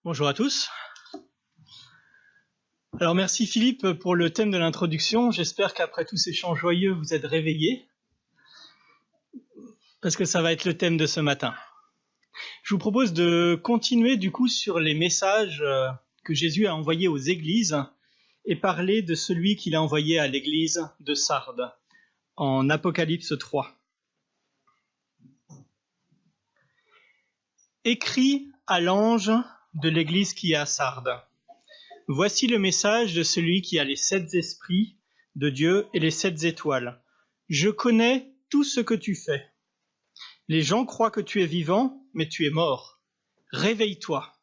Bonjour à tous. Alors merci Philippe pour le thème de l'introduction. J'espère qu'après tous ces chants joyeux, vous êtes réveillés, parce que ça va être le thème de ce matin. Je vous propose de continuer du coup sur les messages que Jésus a envoyés aux églises et parler de celui qu'il a envoyé à l'église de Sardes en Apocalypse 3. Écrit à l'ange de l'église qui est à Sardes. Voici le message de celui qui a les 7 esprits de Dieu et les 7 étoiles. Je connais tout ce que tu fais. Les gens croient que tu es vivant, mais tu es mort. Réveille-toi.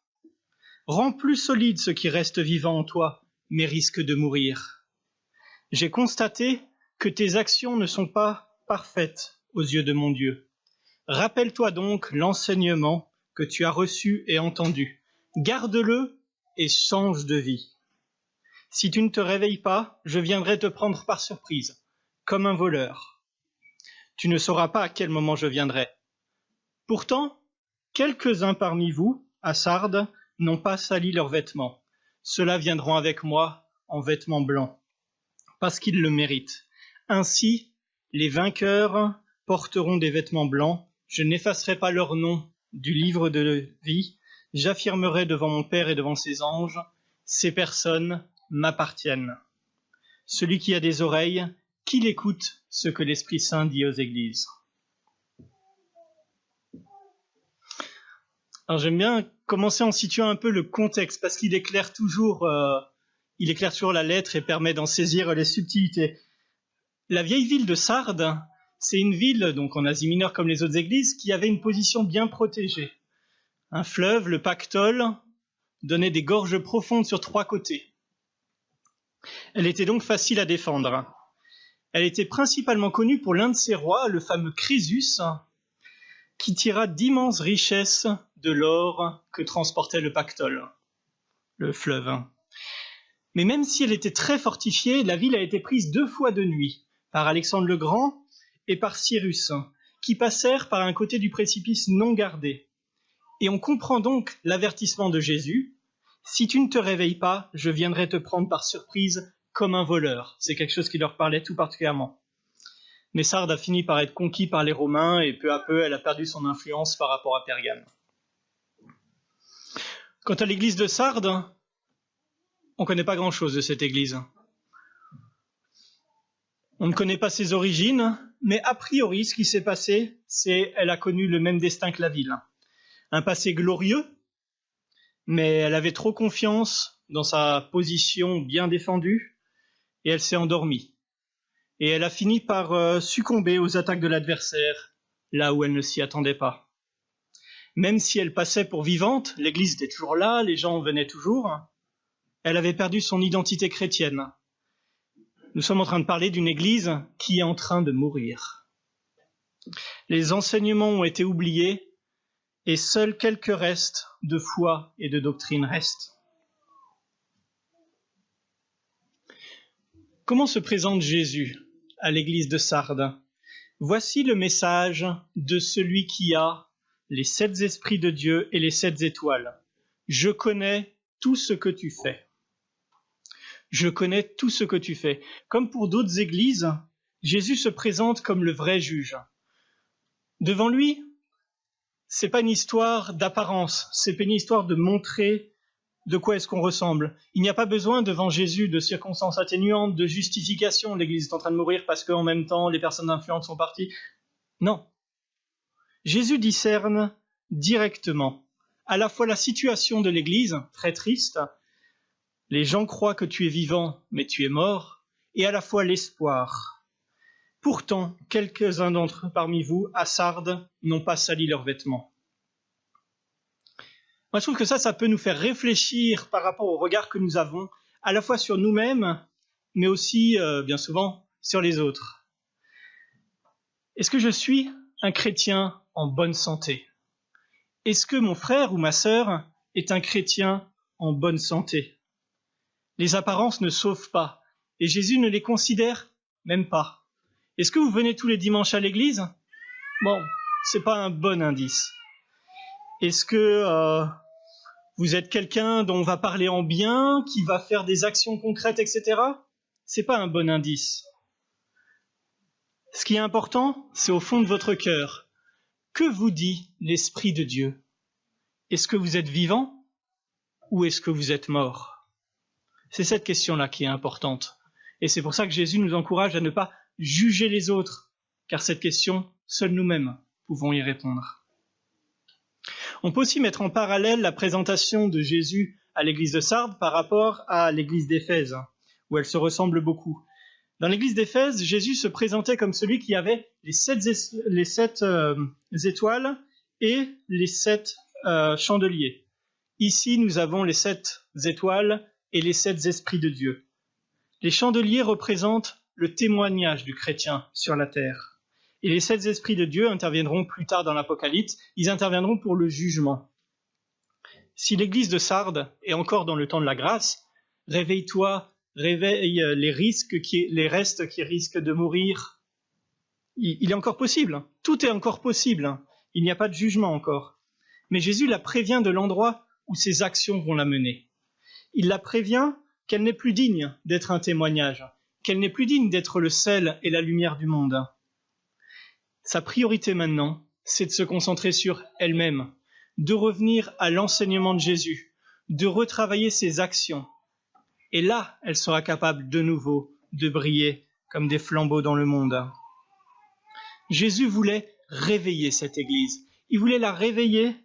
Rends plus solide ce qui reste vivant en toi, mais risque de mourir. J'ai constaté que tes actions ne sont pas parfaites aux yeux de mon Dieu. Rappelle-toi donc l'enseignement que tu as reçu et entendu. Garde-le et change de vie. Si tu ne te réveilles pas, je viendrai te prendre par surprise, comme un voleur. Tu ne sauras pas à quel moment je viendrai. Pourtant, quelques-uns parmi vous, à Sardes, n'ont pas sali leurs vêtements. Ceux-là viendront avec moi en vêtements blancs, parce qu'ils le méritent. Ainsi, les vainqueurs porteront des vêtements blancs. Je n'effacerai pas leur nom du livre de vie. J'affirmerai devant mon Père et devant ses anges, ces personnes m'appartiennent. Celui qui a des oreilles, qu'il écoute ce que l'Esprit Saint dit aux églises. Alors j'aime bien commencer en situant un peu le contexte, parce qu'il éclaire toujours la lettre et permet d'en saisir les subtilités. La vieille ville de Sardes, c'est une ville, donc en Asie mineure comme les autres églises, qui avait une position bien protégée. Un fleuve, le Pactole, donnait des gorges profondes sur 3 côtés. Elle était donc facile à défendre. Elle était principalement connue pour l'un de ses rois, le fameux Crésus, qui tira d'immenses richesses de l'or que transportait le Pactole, le fleuve. Mais même si elle était très fortifiée, la ville a été prise 2 fois de nuit, par Alexandre le Grand et par Cyrus, qui passèrent par un côté du précipice non gardé. Et on comprend donc l'avertissement de Jésus. Si tu ne te réveilles pas, je viendrai te prendre par surprise comme un voleur. C'est quelque chose qui leur parlait tout particulièrement. Mais Sardes a fini par être conquis par les Romains et peu à peu, elle a perdu son influence par rapport à Pergame. Quant à l'église de Sardes, on ne connaît pas grand-chose de cette église. On ne connaît pas ses origines, mais a priori, ce qui s'est passé, c'est qu'elle a connu le même destin que la ville. Un passé glorieux, mais elle avait trop confiance dans sa position bien défendue et elle s'est endormie. Et elle a fini par succomber aux attaques de l'adversaire, là où elle ne s'y attendait pas. Même si elle passait pour vivante, l'église était toujours là, les gens venaient toujours, elle avait perdu son identité chrétienne. Nous sommes en train de parler d'une église qui est en train de mourir. Les enseignements ont été oubliés, et seuls quelques restes de foi et de doctrine restent. Comment se présente Jésus à l'église de Sardes? Voici le message de celui qui a les 7 esprits de Dieu et les 7 étoiles. Je connais tout ce que tu fais. Je connais tout ce que tu fais. Comme pour d'autres églises, Jésus se présente comme le vrai juge. Devant lui, c'est pas une histoire d'apparence, c'est pas une histoire de montrer de quoi est-ce qu'on ressemble. Il n'y a pas besoin devant Jésus de circonstances atténuantes, de justification. L'Église est en train de mourir parce qu'en même temps, les personnes influentes sont parties. Non. Jésus discerne directement à la fois la situation de l'Église, très triste, les gens croient que tu es vivant, mais tu es mort, et à la fois l'espoir. Pourtant, quelques-uns d'entre eux parmi vous, à Sardes, n'ont pas sali leurs vêtements. Moi, je trouve que ça peut nous faire réfléchir par rapport au regard que nous avons, à la fois sur nous-mêmes, mais aussi, bien souvent, sur les autres. Est-ce que je suis un chrétien en bonne santé? Est-ce que mon frère ou ma sœur est un chrétien en bonne santé? Les apparences ne sauvent pas, et Jésus ne les considère même pas. Est-ce que vous venez tous les dimanches à l'église? Bon, c'est pas un bon indice. Est-ce que Vous êtes quelqu'un dont on va parler en bien, qui va faire des actions concrètes, etc. C'est pas un bon indice. Ce qui est important, c'est au fond de votre cœur. Que vous dit l'Esprit de Dieu? Est-ce que vous êtes vivant ou est-ce que vous êtes mort? C'est cette question-là qui est importante. Et c'est pour ça que Jésus nous encourage à ne pas juger les autres, car cette question, seuls nous-mêmes pouvons y répondre. On peut aussi mettre en parallèle la présentation de Jésus à l'église de Sardes par rapport à l'église d'Éphèse, où elle se ressemble beaucoup. Dans l'église d'Éphèse, Jésus se présentait comme celui qui avait les sept étoiles et les 7 chandeliers. Ici, nous avons les 7 étoiles et les 7 esprits de Dieu. Les chandeliers représentent le témoignage du chrétien sur la terre. Et les 7 esprits de Dieu interviendront plus tard dans l'Apocalypse. Ils interviendront pour le jugement. Si l'église de Sardes est encore dans le temps de la grâce, réveille-toi, réveille les restes qui risquent de mourir. Il est encore possible. Tout est encore possible. Il n'y a pas de jugement encore. Mais Jésus la prévient de l'endroit où ses actions vont la mener. Il la prévient qu'elle n'est plus digne d'être un témoignage, qu'elle n'est plus digne d'être le sel et la lumière du monde. Sa priorité maintenant, c'est de se concentrer sur elle-même, de revenir à l'enseignement de Jésus, de retravailler ses actions. Et là, elle sera capable de nouveau de briller comme des flambeaux dans le monde. Jésus voulait réveiller cette Église. Il voulait la réveiller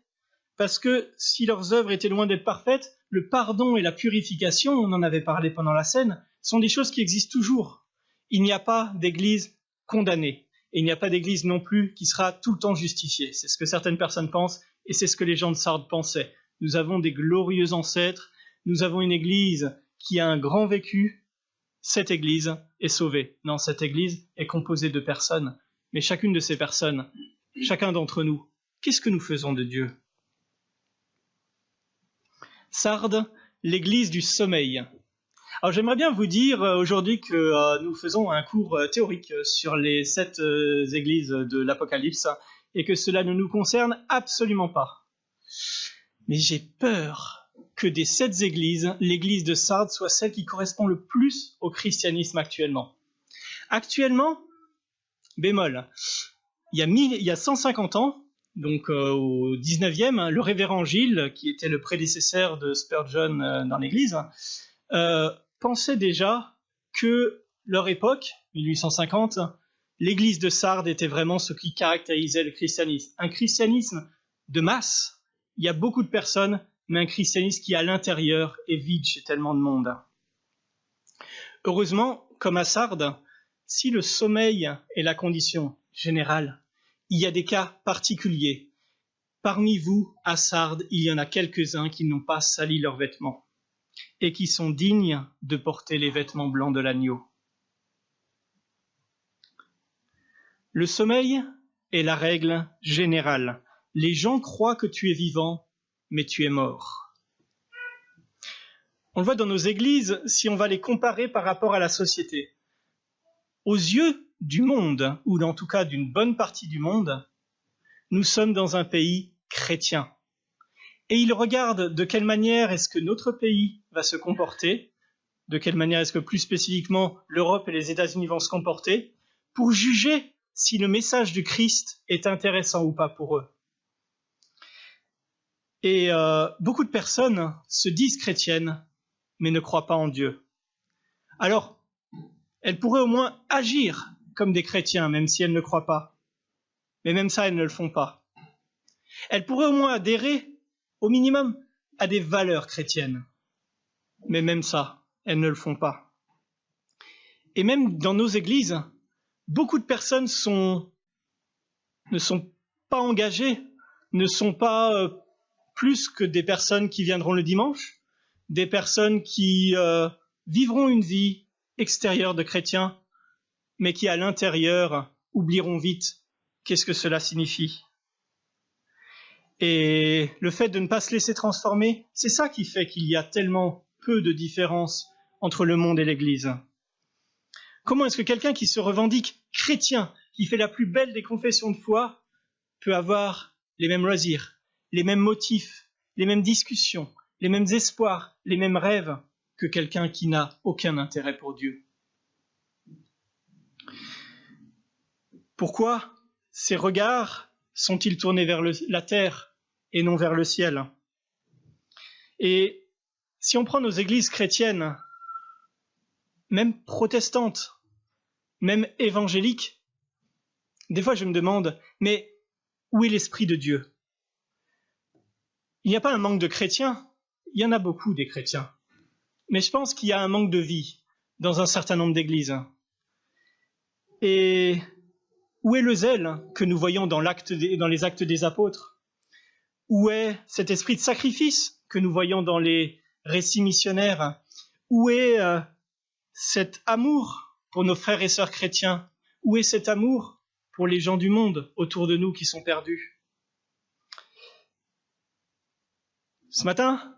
parce que si leurs œuvres étaient loin d'être parfaites, le pardon et la purification, on en avait parlé pendant la scène, sont des choses qui existent toujours. Il n'y a pas d'Église condamnée. Et il n'y a pas d'Église non plus qui sera tout le temps justifiée. C'est ce que certaines personnes pensent et c'est ce que les gens de Sardes pensaient. Nous avons des glorieux ancêtres, nous avons une Église qui a un grand vécu. Cette Église est sauvée. Non, cette Église est composée de personnes. Mais chacune de ces personnes, chacun d'entre nous, qu'est-ce que nous faisons de Dieu? Sardes, l'Église du sommeil. Alors j'aimerais bien vous dire aujourd'hui que nous faisons un cours théorique sur les 7 églises de l'Apocalypse et que cela ne nous concerne absolument pas. Mais j'ai peur que des 7 églises, l'église de Sardes soit celle qui correspond le plus au christianisme actuellement. Actuellement, bémol, il y a 150 ans, donc au 19e, le révérend Gilles, qui était le prédécesseur de Spurgeon dans l'église, pensait déjà que leur époque, 1850, l'église de Sardes était vraiment ce qui caractérisait le christianisme. Un christianisme de masse, il y a beaucoup de personnes, mais un christianisme qui à l'intérieur est vide chez tellement de monde. Heureusement, comme à Sardes, si le sommeil est la condition générale, il y a des cas particuliers. Parmi vous, à Sardes, il y en a quelques-uns qui n'ont pas sali leurs vêtements et qui sont dignes de porter les vêtements blancs de l'agneau. Le sommeil est la règle générale. Les gens croient que tu es vivant, mais tu es mort. On le voit dans nos églises si on va les comparer par rapport à la société. Aux yeux du monde, ou en tout cas d'une bonne partie du monde, nous sommes dans un pays chrétien. Et ils regardent de quelle manière est-ce que notre pays va se comporter, de quelle manière est-ce que plus spécifiquement l'Europe et les États-Unis vont se comporter, pour juger si le message du Christ est intéressant ou pas pour eux. Et beaucoup de personnes se disent chrétiennes, mais ne croient pas en Dieu. Alors, elles pourraient au moins agir comme des chrétiens, même si elles ne croient pas. Mais même ça, elles ne le font pas. Elles pourraient au moins adhérer au minimum à des valeurs chrétiennes. Mais même ça, elles ne le font pas. Et même dans nos églises, beaucoup de personnes ne sont pas engagées, ne sont pas plus que des personnes qui viendront le dimanche, des personnes qui vivront une vie extérieure de chrétiens, mais qui à l'intérieur oublieront vite qu'est-ce que cela signifie. Et le fait de ne pas se laisser transformer, c'est ça qui fait qu'il y a tellement peu de différence entre le monde et l'Église. Comment est-ce que quelqu'un qui se revendique chrétien, qui fait la plus belle des confessions de foi, peut avoir les mêmes loisirs, les mêmes motifs, les mêmes discussions, les mêmes espoirs, les mêmes rêves que quelqu'un qui n'a aucun intérêt pour Dieu. Pourquoi ces regards sont-ils tournés vers la terre et non vers le ciel? Et si on prend nos églises chrétiennes, même protestantes, même évangéliques, des fois je me demande, mais où est l'Esprit de Dieu? Il n'y a pas un manque de chrétiens, il y en a beaucoup des chrétiens, mais je pense qu'il y a un manque de vie dans un certain nombre d'églises. Et où est le zèle que nous voyons dans les actes des apôtres? Où est cet esprit de sacrifice que nous voyons dans les récits missionnaires? Où est cet amour pour nos frères et sœurs chrétiens? Où est cet amour pour les gens du monde autour de nous qui sont perdus? Ce matin,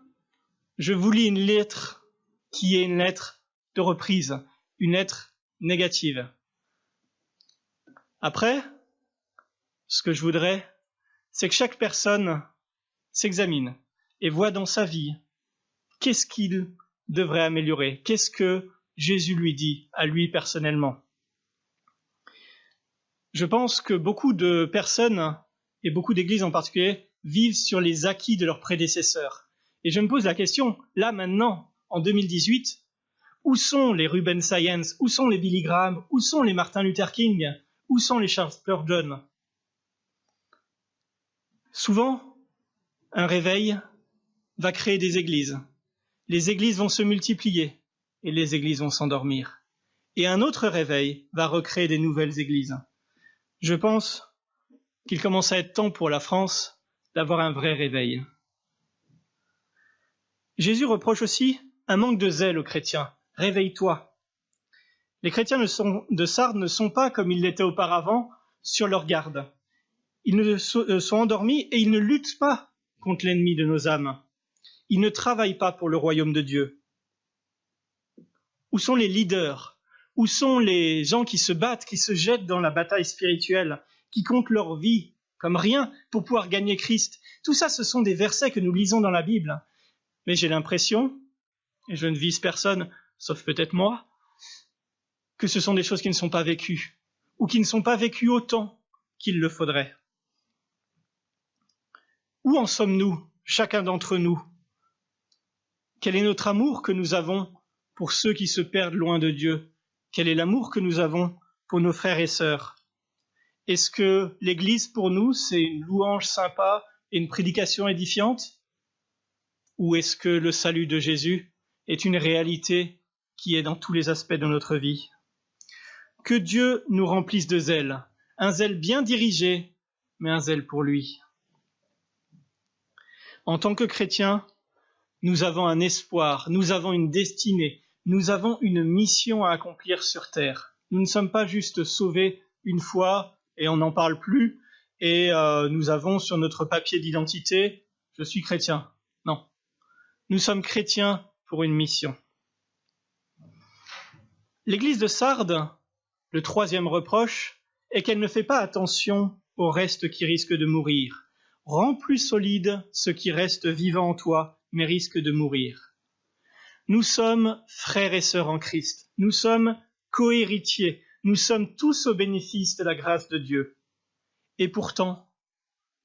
je vous lis une lettre qui est une lettre de reprise, une lettre négative. Après, ce que je voudrais, c'est que chaque personne s'examine et voit dans sa vie qu'est-ce qu'il devrait améliorer, qu'est-ce que Jésus lui dit à lui personnellement. Je pense que beaucoup de personnes, et beaucoup d'églises en particulier, vivent sur les acquis de leurs prédécesseurs. Et je me pose la question, là maintenant, en 2018, où sont les Rubens Science, où sont les Billy Graham, où sont les Martin Luther King, où sont les Charles Spurgeon? Souvent, un réveil va créer des églises. Les églises vont se multiplier et les églises vont s'endormir. Et un autre réveil va recréer des nouvelles églises. Je pense qu'il commence à être temps pour la France d'avoir un vrai réveil. Jésus reproche aussi un manque de zèle aux chrétiens. Réveille-toi. Les chrétiens de Sardes ne sont pas, comme ils l'étaient auparavant, sur leur garde. Ils sont endormis et ils ne luttent pas contre l'ennemi de nos âmes. Ils ne travaillent pas pour le royaume de Dieu. Où sont les leaders? Où sont les gens qui se battent, qui se jettent dans la bataille spirituelle, qui comptent leur vie comme rien pour pouvoir gagner Christ? Tout ça, ce sont des versets que nous lisons dans la Bible. Mais j'ai l'impression, et je ne vise personne, sauf peut-être moi, que ce sont des choses qui ne sont pas vécues, ou qui ne sont pas vécues autant qu'il le faudrait. Où en sommes-nous, chacun d'entre nous? Quel est notre amour que nous avons pour ceux qui se perdent loin de Dieu? Quel est l'amour que nous avons pour nos frères et sœurs? Est-ce que l'Église, pour nous, c'est une louange sympa et une prédication édifiante? Ou est-ce que le salut de Jésus est une réalité qui est dans tous les aspects de notre vie? Que Dieu nous remplisse de zèle, un zèle bien dirigé, mais un zèle pour lui. En tant que chrétiens, nous avons un espoir, nous avons une destinée, nous avons une mission à accomplir sur terre. Nous ne sommes pas juste sauvés une fois et on n'en parle plus et nous avons sur notre papier d'identité « je suis chrétien ». Non, nous sommes chrétiens pour une mission. L'Église de Sardes, le troisième reproche, est qu'elle ne fait pas attention au reste qui risque de mourir. Rends plus solide ce qui reste vivant en toi, mais risque de mourir. Nous sommes frères et sœurs en Christ. Nous sommes co-héritiers. Nous sommes tous au bénéfice de la grâce de Dieu. Et pourtant,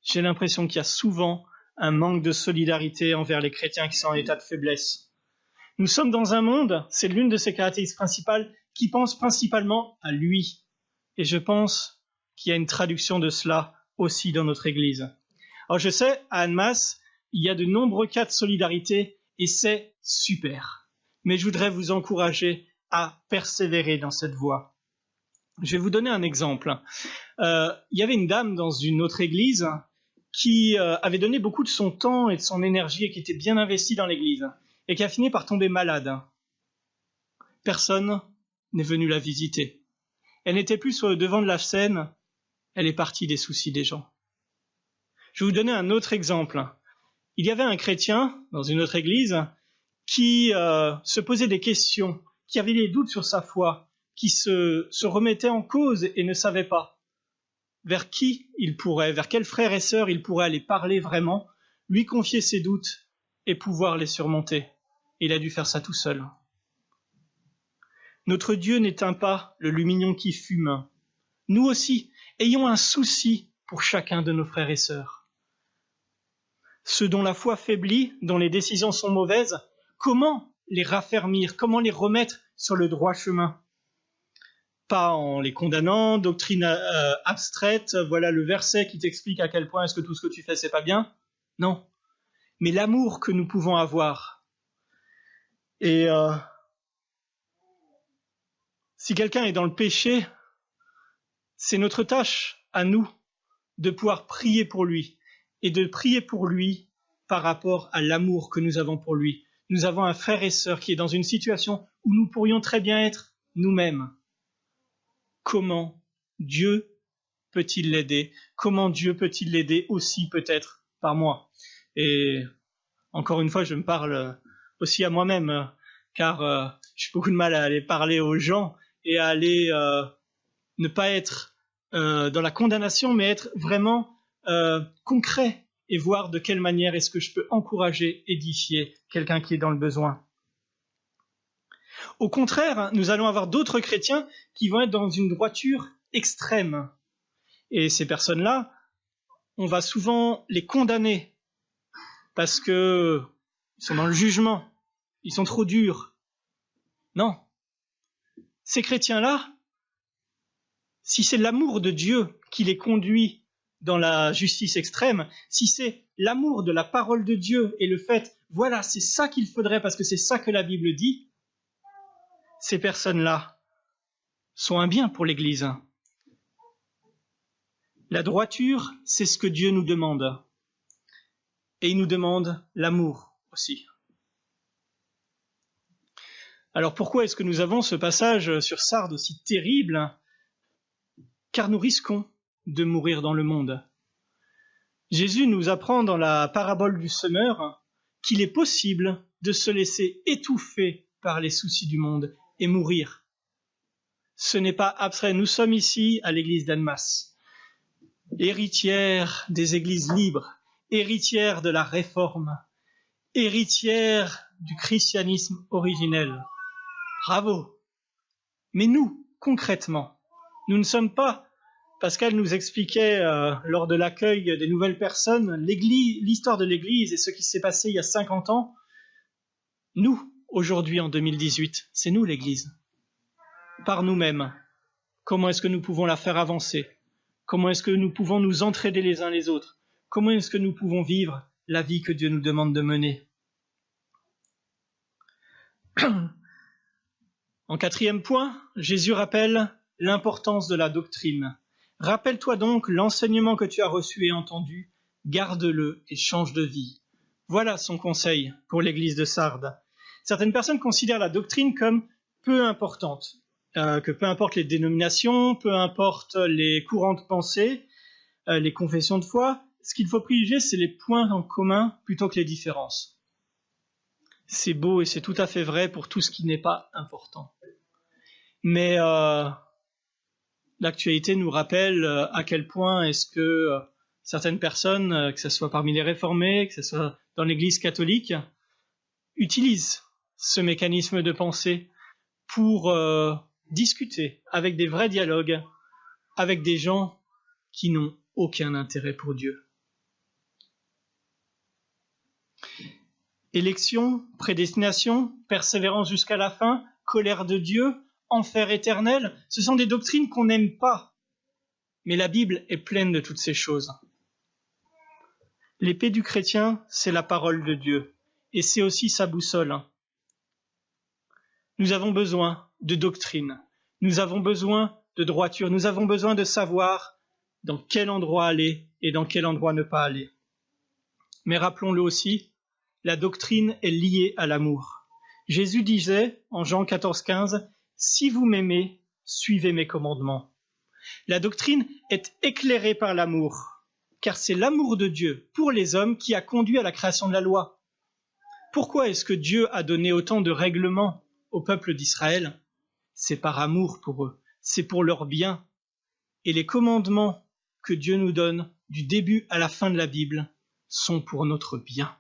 j'ai l'impression qu'il y a souvent un manque de solidarité envers les chrétiens qui sont en état de faiblesse. Nous sommes dans un monde, c'est l'une de ses caractéristiques principales, qui pense principalement à lui. Et je pense qu'il y a une traduction de cela aussi dans notre Église. Alors je sais, à Annemasse, il y a de nombreux cas de solidarité et c'est super. Mais je voudrais vous encourager à persévérer dans cette voie. Je vais vous donner un exemple. Il y avait une dame dans une autre église qui avait donné beaucoup de son temps et de son énergie et qui était bien investie dans l'église et qui a fini par tomber malade. Personne n'est venu la visiter. Elle n'était plus sur le devant de la scène, elle est partie des soucis des gens. Je vais vous donner un autre exemple. Il y avait un chrétien dans une autre église qui se posait des questions, qui avait des doutes sur sa foi, qui se remettait en cause et ne savait pas vers qui il pourrait, vers quels frères et sœurs il pourrait aller parler vraiment, lui confier ses doutes et pouvoir les surmonter. Il a dû faire ça tout seul. Notre Dieu n'éteint pas le lumignon qui fume. Nous aussi, ayons un souci pour chacun de nos frères et sœurs. Ceux dont la foi faiblit, dont les décisions sont mauvaises, comment les raffermir, comment les remettre sur le droit chemin? Pas en les condamnant, doctrine abstraite, voilà le verset qui t'explique à quel point est-ce que tout ce que tu fais c'est pas bien. Non, mais l'amour que nous pouvons avoir. Et si quelqu'un est dans le péché, c'est notre tâche à nous de pouvoir prier pour lui et de prier pour lui par rapport à l'amour que nous avons pour lui. Nous avons un frère et sœur qui est dans une situation où nous pourrions très bien être nous-mêmes. Comment Dieu peut-il l'aider? Comment Dieu peut-il l'aider aussi peut-être par moi? Et encore une fois, je me parle aussi à moi-même, car j'ai beaucoup de mal à aller parler aux gens et à aller ne pas être dans la condamnation, mais être vraiment concret et voir de quelle manière est-ce que je peux encourager, édifier quelqu'un qui est dans le besoin. Au contraire, nous allons avoir d'autres chrétiens qui vont être dans une droiture extrême. Et ces personnes-là, on va souvent les condamner parce qu'ils sont dans le jugement, ils sont trop durs. Non. Ces chrétiens-là, si c'est l'amour de Dieu qui les conduit dans la justice extrême, si c'est l'amour de la parole de Dieu et le fait, voilà, c'est ça qu'il faudrait parce que c'est ça que la Bible dit, ces personnes-là sont un bien pour l'Église. La droiture, c'est ce que Dieu nous demande. Et il nous demande l'amour aussi. Alors pourquoi est-ce que nous avons ce passage sur Sardes aussi terrible? Car nous risquons de mourir dans le monde. Jésus nous apprend dans la parabole du semeur qu'il est possible de se laisser étouffer par les soucis du monde et mourir. Ce n'est pas abstrait. Nous sommes ici à l'église d'Annemasse, héritière des églises libres, héritière de la Réforme, héritière du christianisme originel. Bravo! Mais nous, concrètement, nous ne sommes pas, Pascal nous expliquait lors de l'accueil des nouvelles personnes l'histoire de l'Église et ce qui s'est passé il y a 50 ans. Nous, aujourd'hui en 2018, c'est nous l'Église. Par nous-mêmes, comment est-ce que nous pouvons la faire avancer? Comment est-ce que nous pouvons nous entraider les uns les autres? Comment est-ce que nous pouvons vivre la vie que Dieu nous demande de mener? En 4e point, Jésus rappelle l'importance de la doctrine. Rappelle-toi donc l'enseignement que tu as reçu et entendu, garde-le et change de vie. Voilà son conseil pour l'église de Sardes. Certaines personnes considèrent la doctrine comme peu importante, que peu importe les dénominations, peu importe les courants de pensée, les confessions de foi, ce qu'il faut privilégier, c'est les points en commun plutôt que les différences. C'est beau et c'est tout à fait vrai pour tout ce qui n'est pas important. Mais l'actualité nous rappelle à quel point est-ce que certaines personnes, que ce soit parmi les réformés, que ce soit dans l'Église catholique, utilisent ce mécanisme de pensée pour discuter avec des vrais dialogues, avec des gens qui n'ont aucun intérêt pour Dieu. Élection, prédestination, persévérance jusqu'à la fin, colère de Dieu, enfer éternel, ce sont des doctrines qu'on n'aime pas. Mais la Bible est pleine de toutes ces choses. L'épée du chrétien, c'est la parole de Dieu, et c'est aussi sa boussole. Nous avons besoin de doctrine, nous avons besoin de droiture, nous avons besoin de savoir dans quel endroit aller et dans quel endroit ne pas aller. Mais rappelons-le aussi, la doctrine est liée à l'amour. Jésus disait en Jean 14,15, « Si vous m'aimez, suivez mes commandements. » La doctrine est éclairée par l'amour, car c'est l'amour de Dieu pour les hommes qui a conduit à la création de la loi. Pourquoi est-ce que Dieu a donné autant de règlements au peuple d'Israël? C'est par amour pour eux, c'est pour leur bien. Et les commandements que Dieu nous donne du début à la fin de la Bible sont pour notre bien.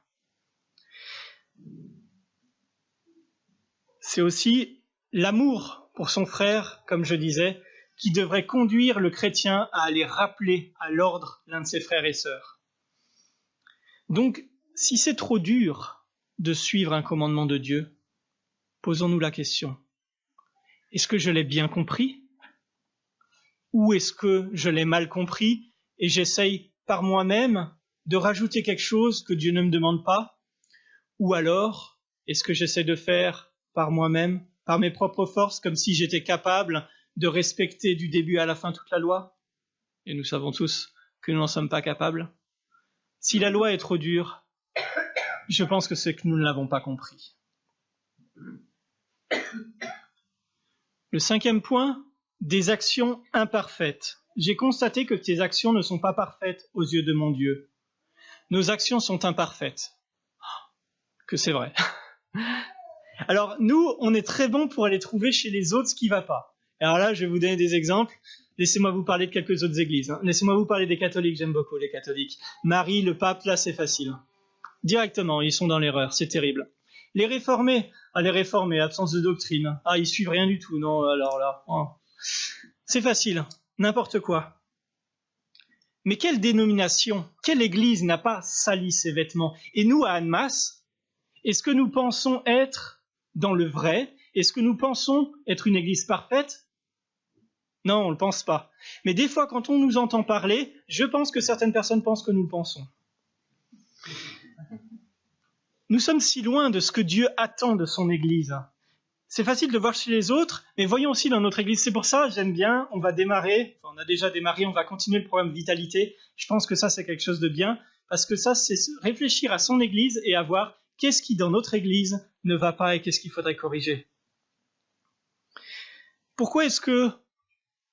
c'est aussi l'amour pour son frère, comme je disais, qui devrait conduire le chrétien à aller rappeler à l'ordre l'un de ses frères et sœurs. Donc, si c'est trop dur de suivre un commandement de Dieu, posons-nous la question. Est-ce que je l'ai bien compris? Ou est-ce que je l'ai mal compris et j'essaye par moi-même de rajouter quelque chose que Dieu ne me demande pas? Ou alors, est-ce que j'essaie de faire par moi-même, par mes propres forces, comme si j'étais capable de respecter du début à la fin toute la loi? Et nous savons tous que nous n'en sommes pas capables. Si la loi est trop dure, je pense que c'est que nous ne l'avons pas compris. Le 5e point, des actions imparfaites. J'ai constaté que tes actions ne sont pas parfaites aux yeux de mon Dieu. Nos actions sont imparfaites. Que c'est vrai. Alors nous, on est très bons pour aller trouver chez les autres ce qui ne va pas. Alors là, je vais vous donner des exemples. Laissez-moi vous parler de quelques autres églises. Laissez-moi vous parler des catholiques, j'aime beaucoup les catholiques. Marie, le pape, là c'est facile. Directement, ils sont dans l'erreur, c'est terrible. Les réformés, absence de doctrine. Ils suivent rien du tout, non, alors là. C'est facile, n'importe quoi. Mais quelle dénomination, quelle église n'a pas sali ses vêtements? Et nous, à Annemasse, est-ce que nous pensons être dans le vrai? Est-ce que nous pensons être une église parfaite? Non, on ne le pense pas. Mais des fois, quand on nous entend parler, je pense que certaines personnes pensent que nous le pensons. Nous sommes si loin de ce que Dieu attend de son église. C'est facile de le voir chez les autres, mais voyons aussi dans notre église. C'est pour ça, j'aime bien, on a déjà démarré, on va continuer le programme Vitalité. Je pense que ça, c'est quelque chose de bien, parce que ça, c'est réfléchir à son église et à voir qu'est-ce qui, dans notre église, ne va pas et qu'est-ce qu'il faudrait corriger. Pourquoi est-ce que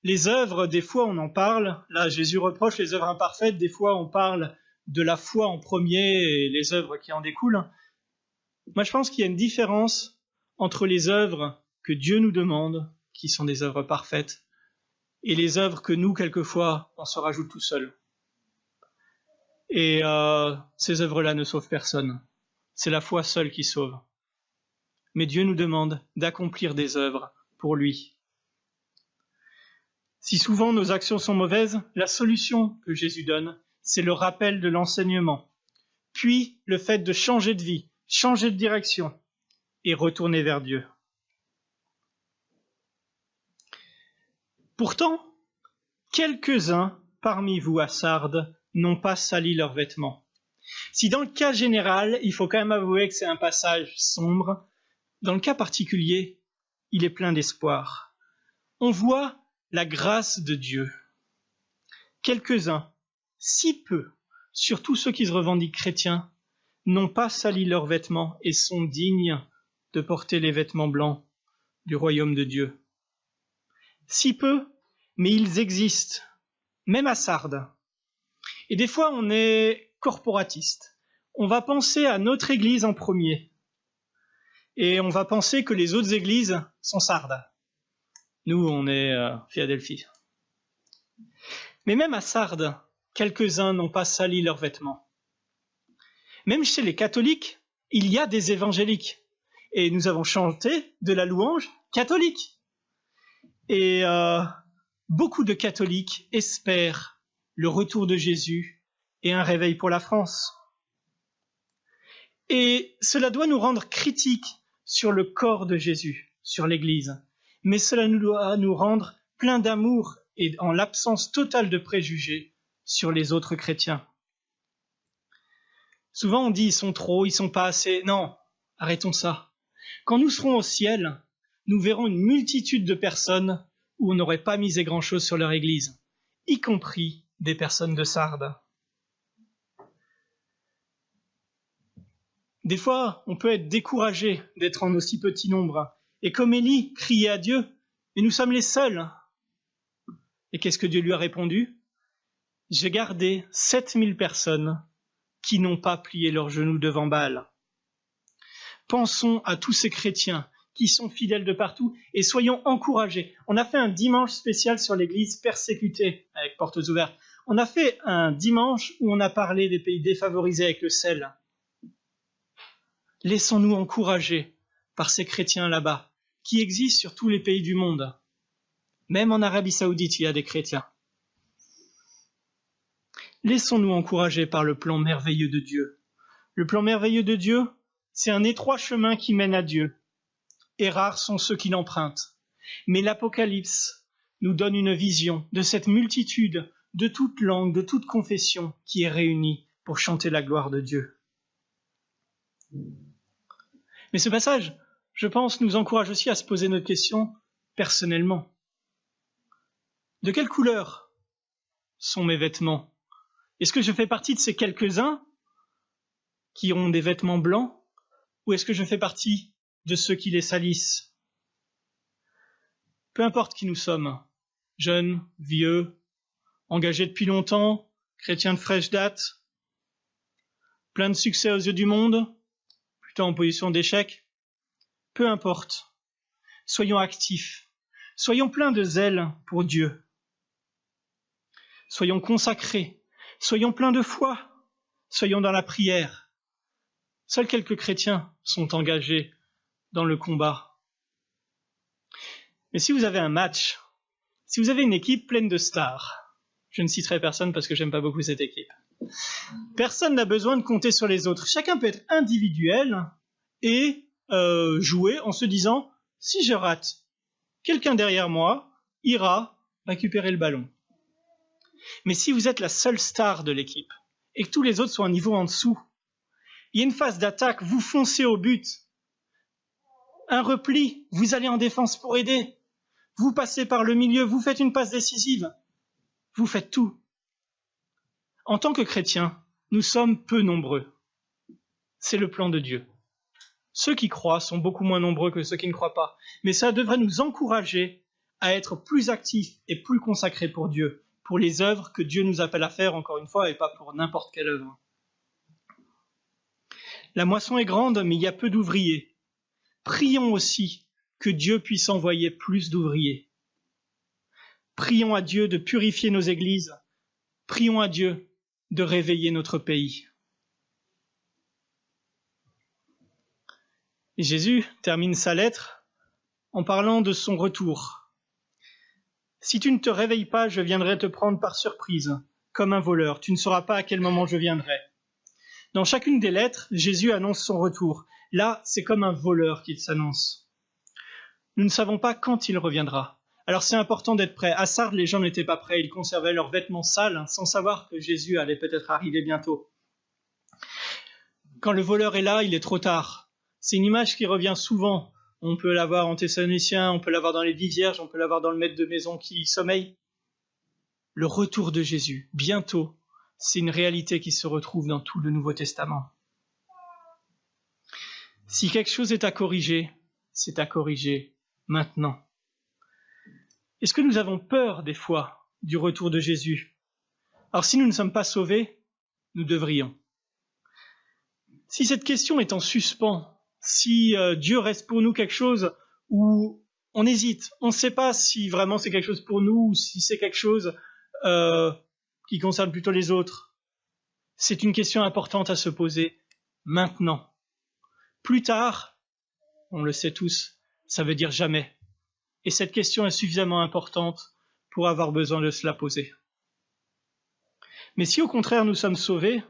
les œuvres, des fois on en parle, là Jésus reproche les œuvres imparfaites, des fois on parle de la foi en premier et les œuvres qui en découlent. Moi je pense qu'il y a une différence entre les œuvres que Dieu nous demande, qui sont des œuvres parfaites, et les œuvres que nous, quelquefois, on se rajoute tout seul. Et ces œuvres-là ne sauvent personne. C'est la foi seule qui sauve. Mais Dieu nous demande d'accomplir des œuvres pour lui. Si souvent nos actions sont mauvaises, la solution que Jésus donne, c'est le rappel de l'enseignement, puis le fait de changer de vie, changer de direction et retourner vers Dieu. Pourtant, quelques-uns parmi vous à Sardes n'ont pas sali leurs vêtements. Si dans le cas général, il faut quand même avouer que c'est un passage sombre, dans le cas particulier, il est plein d'espoir. On voit la grâce de Dieu. Quelques-uns, si peu, surtout ceux qui se revendiquent chrétiens, n'ont pas sali leurs vêtements et sont dignes de porter les vêtements blancs du royaume de Dieu. Si peu, mais ils existent, même à Sardes. Et des fois, on est corporatiste. On va penser à notre église en premier. Et on va penser que les autres églises sont Sardes. Nous, on est Philadelphie. Mais même à Sardes, quelques-uns n'ont pas sali leurs vêtements. Même chez les catholiques, il y a des évangéliques. Et nous avons chanté de la louange catholique. Et beaucoup de catholiques espèrent le retour de Jésus et un réveil pour la France. Et cela doit nous rendre critiques sur le corps de Jésus, sur l'Église. Mais cela doit nous rendre pleins d'amour et en l'absence totale de préjugés sur les autres chrétiens. Souvent on dit ils sont trop, ils sont pas assez. Non, arrêtons ça. Quand nous serons au ciel, nous verrons une multitude de personnes où on n'aurait pas misé grand-chose sur leur église, y compris des personnes de Sardes. Des fois, on peut être découragé d'être en aussi petit nombre, et comme Élie, crier à Dieu, mais nous sommes les seuls. Et qu'est-ce que Dieu lui a répondu? J'ai gardé 7000 personnes qui n'ont pas plié leurs genoux devant Baal. Pensons à tous ces chrétiens qui sont fidèles de partout et soyons encouragés. On a fait un dimanche spécial sur l'église persécutée avec Portes ouvertes. On a fait un dimanche où on a parlé des pays défavorisés avec le sel. Laissons-nous encourager par ces chrétiens là-bas, qui existent sur tous les pays du monde. Même en Arabie Saoudite, il y a des chrétiens. Laissons-nous encourager par le plan merveilleux de Dieu. Le plan merveilleux de Dieu, c'est un étroit chemin qui mène à Dieu. Et rares sont ceux qui l'empruntent. Mais l'Apocalypse nous donne une vision de cette multitude de toutes langues, de toutes confessions qui est réunie pour chanter la gloire de Dieu. Mais ce passage, je pense, nous encourage aussi à se poser notre question personnellement. De quelle couleur sont mes vêtements ? Est-ce que je fais partie de ces quelques-uns qui ont des vêtements blancs, ou est-ce que je fais partie de ceux qui les salissent ? Peu importe qui nous sommes, jeunes, vieux, engagés depuis longtemps, chrétiens de fraîche date, plein de succès aux yeux du monde, plutôt en position d'échec, peu importe, soyons actifs, soyons pleins de zèle pour Dieu, soyons consacrés, soyons pleins de foi, soyons dans la prière. Seuls quelques chrétiens sont engagés dans le combat. Mais si vous avez un match, si vous avez une équipe pleine de stars, je ne citerai personne parce que j'aime pas beaucoup cette équipe, personne n'a besoin de compter sur les autres. Chacun peut être individuel et jouer en se disant, si je rate, quelqu'un derrière moi ira récupérer le ballon. Mais si vous êtes la seule star de l'équipe et que tous les autres sont un niveau en dessous, il y a une phase d'attaque, vous foncez au but. Un repli, vous allez en défense pour aider. Vous passez par le milieu, vous faites une passe décisive. Vous faites tout. En tant que chrétiens, nous sommes peu nombreux. C'est le plan de Dieu. Ceux qui croient sont beaucoup moins nombreux que ceux qui ne croient pas. Mais ça devrait nous encourager à être plus actifs et plus consacrés pour Dieu, pour les œuvres que Dieu nous appelle à faire, encore une fois, et pas pour n'importe quelle œuvre. La moisson est grande, mais il y a peu d'ouvriers. Prions aussi que Dieu puisse envoyer plus d'ouvriers. Prions à Dieu de purifier nos églises. Prions à Dieu de réveiller notre pays. Et Jésus termine sa lettre en parlant de son retour. « Si tu ne te réveilles pas, je viendrai te prendre par surprise, comme un voleur. Tu ne sauras pas à quel moment je viendrai. » Dans chacune des lettres, Jésus annonce son retour. Là, c'est comme un voleur qu'il s'annonce. Nous ne savons pas quand il reviendra. Alors c'est important d'être prêt. À Sardes, les gens n'étaient pas prêts. Ils conservaient leurs vêtements sales, sans savoir que Jésus allait peut-être arriver bientôt. Quand le voleur est là, il est trop tard. C'est une image qui revient souvent. On peut l'avoir en Thessaloniciens, on peut l'avoir dans les Vies Vierges, on peut l'avoir dans le maître de maison qui sommeille. Le retour de Jésus, bientôt, c'est une réalité qui se retrouve dans tout le Nouveau Testament. Si quelque chose est à corriger, c'est à corriger maintenant. Est-ce que nous avons peur des fois du retour de Jésus ? Alors si nous ne sommes pas sauvés, nous devrions. Si cette question est en suspens, si Dieu reste pour nous quelque chose où on hésite, on ne sait pas si vraiment c'est quelque chose pour nous ou si c'est quelque chose qui concerne plutôt les autres, c'est une question importante à se poser maintenant. Plus tard, on le sait tous, ça veut dire jamais. Et cette question est suffisamment importante pour avoir besoin de se la poser. Mais si au contraire nous sommes sauvés,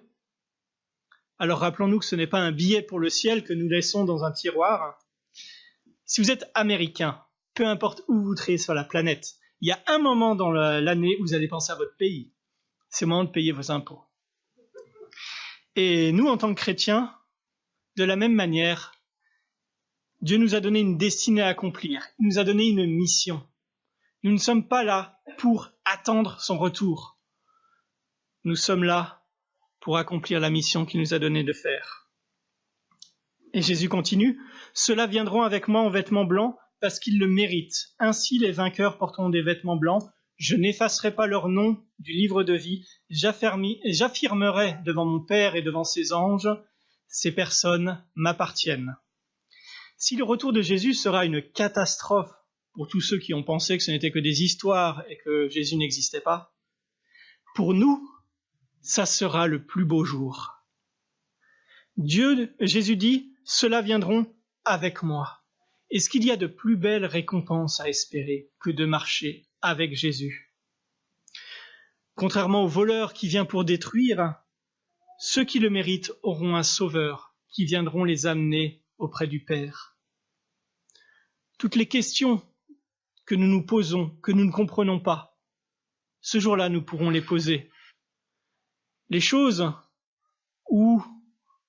alors rappelons-nous que ce n'est pas un billet pour le ciel que nous laissons dans un tiroir. Si vous êtes américain, peu importe où vous travaillez sur la planète, il y a un moment dans l'année où vous allez penser à votre pays. C'est le moment de payer vos impôts. Et nous, en tant que chrétiens, de la même manière, Dieu nous a donné une destinée à accomplir. Il nous a donné une mission. Nous ne sommes pas là pour attendre son retour. Nous sommes là pour accomplir la mission qu'il nous a donnée de faire. Et Jésus continue, « Ceux-là viendront avec moi en vêtements blancs parce qu'ils le méritent. Ainsi les vainqueurs porteront des vêtements blancs. Je n'effacerai pas leur nom du livre de vie. J'affirmerai devant mon Père et devant ses anges, ces personnes m'appartiennent. » Si le retour de Jésus sera une catastrophe pour tous ceux qui ont pensé que ce n'était que des histoires et que Jésus n'existait pas, pour nous, ça sera le plus beau jour. Jésus dit, ceux-là viendront avec moi. Est-ce qu'il y a de plus belles récompenses à espérer que de marcher avec Jésus? Contrairement au voleur qui vient pour détruire, ceux qui le méritent auront un sauveur qui viendront les amener auprès du Père. Toutes les questions que nous nous posons, que nous ne comprenons pas, ce jour-là, nous pourrons les poser. Les choses où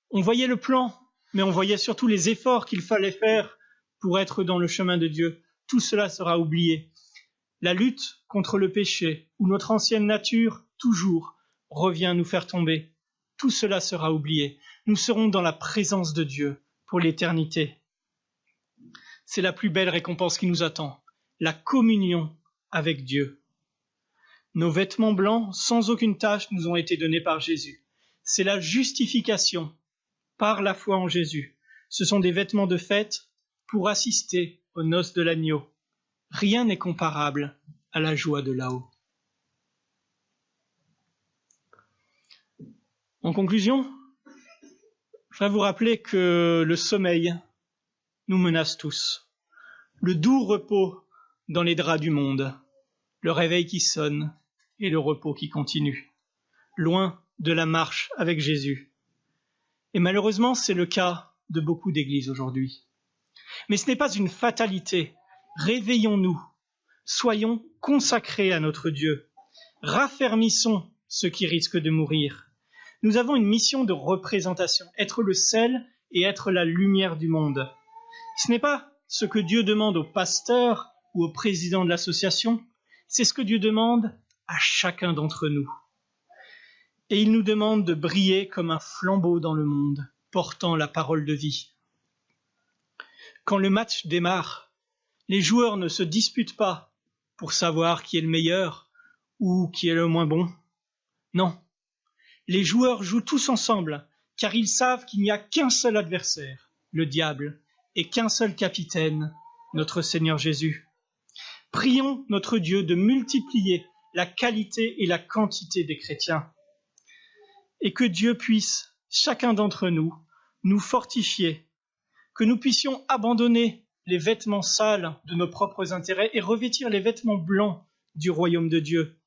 on voyait le plan, mais on voyait surtout les efforts qu'il fallait faire pour être dans le chemin de Dieu, tout cela sera oublié. La lutte contre le péché, où notre ancienne nature, toujours, revient nous faire tomber, tout cela sera oublié. Nous serons dans la présence de Dieu pour l'éternité. C'est la plus belle récompense qui nous attend, la communion avec Dieu. Nos vêtements blancs, sans aucune tache, nous ont été donnés par Jésus. C'est la justification par la foi en Jésus. Ce sont des vêtements de fête pour assister aux noces de l'agneau. Rien n'est comparable à la joie de là-haut. En conclusion, je voudrais vous rappeler que le sommeil nous menace tous. Le doux repos dans les draps du monde, le réveil qui sonne et le repos qui continue, loin de la marche avec Jésus. Et malheureusement, c'est le cas de beaucoup d'églises aujourd'hui. Mais ce n'est pas une fatalité. Réveillons-nous, soyons consacrés à notre Dieu, raffermissons ceux qui risquent de mourir. Nous avons une mission de représentation, être le sel et être la lumière du monde. Ce n'est pas ce que Dieu demande au pasteur ou au président de l'association, c'est ce que Dieu demande à chacun d'entre nous. Et il nous demande de briller comme un flambeau dans le monde, portant la parole de vie. Quand le match démarre, les joueurs ne se disputent pas pour savoir qui est le meilleur ou qui est le moins bon. Non, les joueurs jouent tous ensemble, car ils savent qu'il n'y a qu'un seul adversaire, le diable, et qu'un seul capitaine, notre Seigneur Jésus. Prions notre Dieu de multiplier la qualité et la quantité des chrétiens, et que Dieu puisse, chacun d'entre nous, nous fortifier, que nous puissions abandonner les vêtements sales de nos propres intérêts et revêtir les vêtements blancs du royaume de Dieu,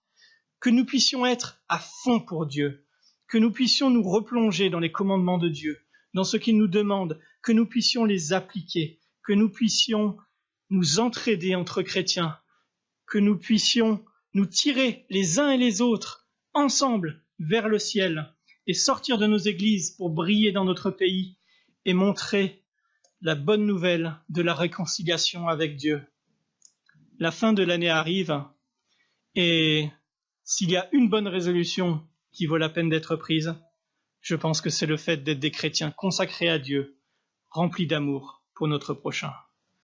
que nous puissions être à fond pour Dieu, que nous puissions nous replonger dans les commandements de Dieu, dans ce qu'il nous demande, que nous puissions les appliquer, que nous puissions nous entraider entre chrétiens, que nous puissions nous tirer les uns et les autres ensemble vers le ciel et sortir de nos églises pour briller dans notre pays et montrer la bonne nouvelle de la réconciliation avec Dieu. La fin de l'année arrive et s'il y a une bonne résolution qui vaut la peine d'être prise, je pense que c'est le fait d'être des chrétiens consacrés à Dieu, remplis d'amour pour notre prochain.